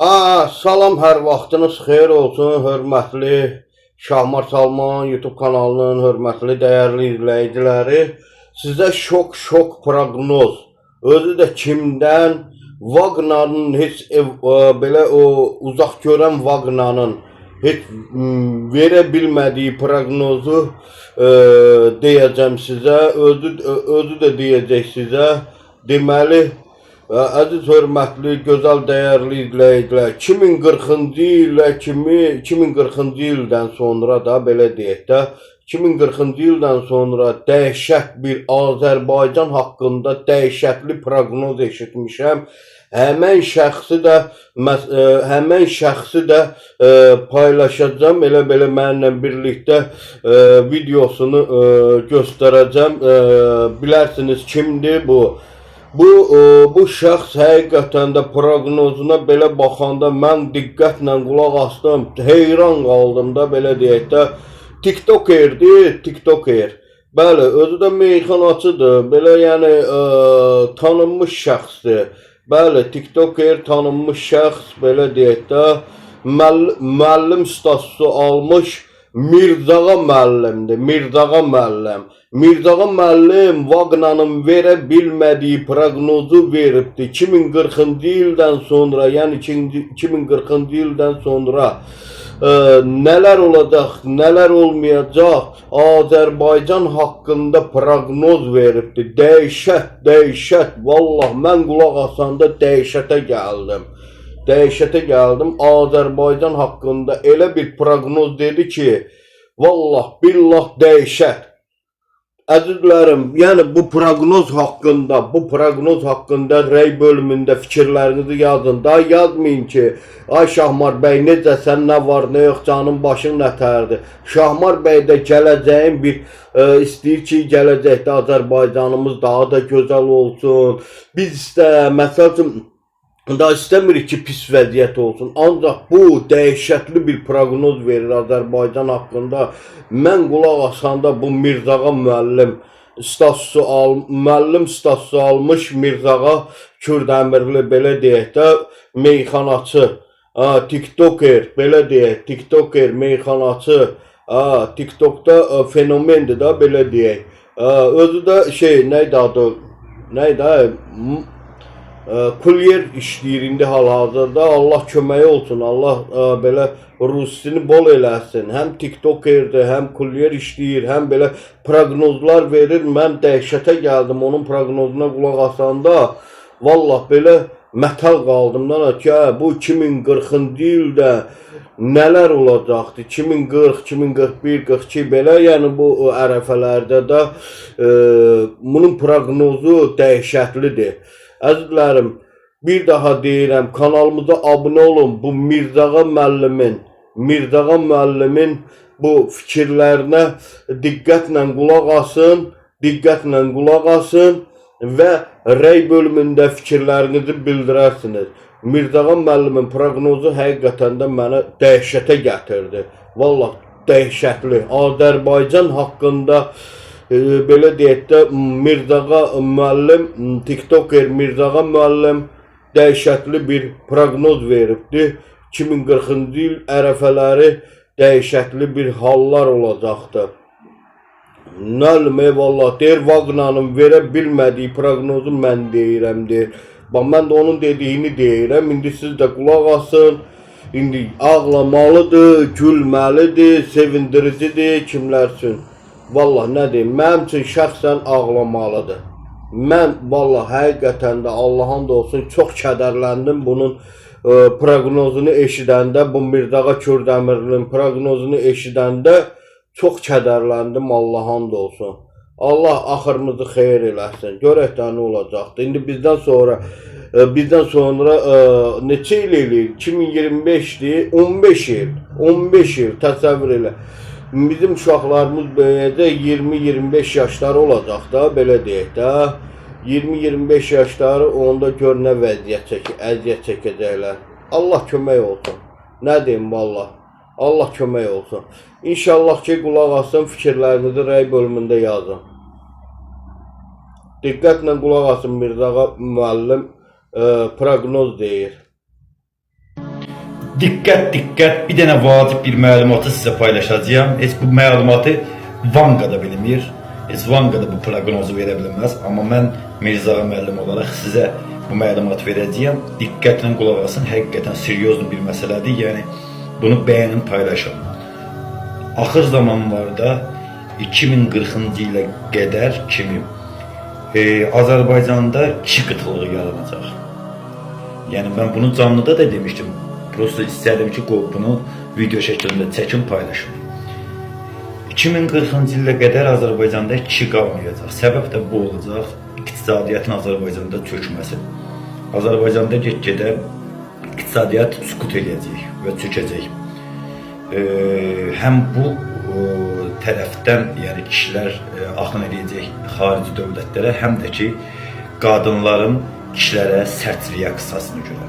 Salam, hər vaxtınız xeyir olsun, hörmətli Şahmar Salman YouTube kanalının hörmətli dəyərli izləyiciləri. Sizə şok proqnoz, özü də kimdən? Vagnanın heç belə o uzaq görən Vagnanın heç verə bilmədiyi proqnozu deyəcəm sizə, özü də deyəcək sizə. Deməli, əziz, hörmətli, gözəl, dəyərli izləyicilər, 2040-cı ildən sonra da, belə deyək də, 2040-cı ildən sonra dəhşət bir Azərbaycan haqqında dəhşətli proqnoz eşitmişəm. Həmən şəxsi də paylaşacağım, elə-belə mənimlə birlikdə videosunu göstərəcəm. Bilərsiniz kimdir bu? Bu şəxs həqiqətən də proqnozuna belə baxanda mən diqqətlə qulaq astım, heyran qaldım da, belə deyək də. TikTokerdir, TikToker. Bəli, özü də meyxanaçıdır, belə yəni tanınmış şəxsdir. Bəli, TikToker tanınmış şəxs, belə deyək də, müəllim statusu almış Mirzağa müəllimdir, Mirzağa müəllim. Mirzağa müəllim Vagnanın verə bilmədiyi proqnozu veribdir. 2040-cı ildən sonra, yəni 2040-cı ildən sonra nələr olacaq, nələr olmayacaq, Azərbaycan haqqında proqnoz veribdir. Dəhşət, vallah mən qulaq asanda dəhşətə gəldim. Azərbaycan haqqında elə bir proqnoz dedi ki, vallah, billah dəhşət. Əzizlərim, yəni bu proqnoz haqqında rəy bölümündə fikirlərinizi yazın. Daha yazmayın ki, ay Şahmar bəy necəsən, nə var, nə yox, canın başın nətərdir. Şahmar bəy də gələcəyin istəyir ki, gələcəkdə Azərbaycanımız daha da gözəl olsun. Biz məsəl üçün, da istəmirik ki, pis vəziyyət olsun. Ancaq bu dəhşətli bir proqnoz verir Azərbaycan haqqında. Mən qulaq asanda bu Mirzağa müəllim statusu almış Mirzağa Kürdəmirli, belə deyək də, meyxanaçı, TikToker, belə deyək, TikToker, meyxanaçı, TikTokda fenomendir da, belə deyək. Özü də neydi, kuryer işləyir indi hal-hazırda. Allah köməyi olsun, Allah belə ruzisini bol eləsin. Həm TikTokerdir, həm kuryer işləyir, həm belə proqnozlar verir. Mən dəhşətə gəldim onun proqnozuna qulaq asanda. Vallah belə mətal qaldım ki, bu 2040-cı ildə nələr olacaqdı? 2040, 2041, 42 belə, yəni bu ərəfələrdə də bunun proqnozu dəhşətlidir. Əzizlərim, bir daha deyirəm, kanalımıza abunə olun. Bu Mirzağa müəllimin bu fikirlərinə diqqətlə qulaq asın və rəy bölümündə fikirlərinizi bildirərsiniz. Mirzağa müəllimin proqnozu həqiqətən də məni dəhşətə gətirdi. Vallah, dəhşətli. Azərbaycan haqqında belə deyək də, Mirzağa müəllim, TikToker Mirzağa müəllim dəhşətli bir proqnoz veribdir. 2040-cı il ərəfələri dəhşətli bir hallar olacaqdır. Nəlmə, vallah, deyir, Vagnanın verə bilmədiyi proqnozu mən deyirəm, deyir. Bax, mən də onun dediyini deyirəm, indi siz də qulaq asın. İndi ağlamalıdır, gülməlidir, sevindiricidir, kimlər üçün. Vallah, nə deyim, mənim üçün şəxsən ağlamalıdır. Mən, vallah, həqiqətən də Allah'ın da olsun, çox kədərləndim bunun proqnozunu eşidəndə, bu Mirzağa Kürdəmirlinin proqnozunu eşidəndə çox kədərləndim, Allah'ın da olsun. Allah axırımızı xeyir eləsin, görək də nə olacaqdır. İndi bizdən sonra neçə il eləyir? 2025'dir, 15 il təsəvvür elə. Bizim uşaqlarımız böyüyəcək, 20-25 yaşları olacaq da, belə deyək də. 20-25 yaşları onda gör nə əziyyət çəkəcəklər. Allah kömək olsun. Nə deyim, vallah. Allah kömək olsun. İnşallah ki, qulaq asın, fikirlərinizi rəy bölümündə yazın. Diqqətlə qulaq asın, Mirzağa müəllim proqnoz deyir. Diqqət, diqqət, bir dənə vacib bir məlumatı sizə paylaşacağım. Heç bu məlumatı Vanqada bilmir. Heç Vanqada bu proqnozu verə bilməz. Amma mən Mirzağa müəllim olaraq sizə bu məlumatı verəcəyəm. Diqqətlə qulaq asın. Həqiqətən seriozlu bir məsələdir. Yəni bunu bəyənin, paylaşın. Axır zamanlarda 2040-cı ilə qədər kimi Azərbaycanda kişi qıtlığı yaranacaq. Yəni mən bunu canlıda da demişdim. Prosta istədim ki, bunu video şəklində çəkim, paylaşım. 2040-cı ilə qədər Azərbaycanda kişi qalmayacaq. Səbəb də bu olacaq. İqtisadiyyatın Azərbaycanda çökməsi. Azərbaycanda get-gedə iqtisadiyyat sükut edəcək və çökəcək. Həm bu tərəfdən, yəni kişilər axın edəcək xarici dövlətlərə, həm də ki, qadınların kişilərə sərt reaksiyasına görə.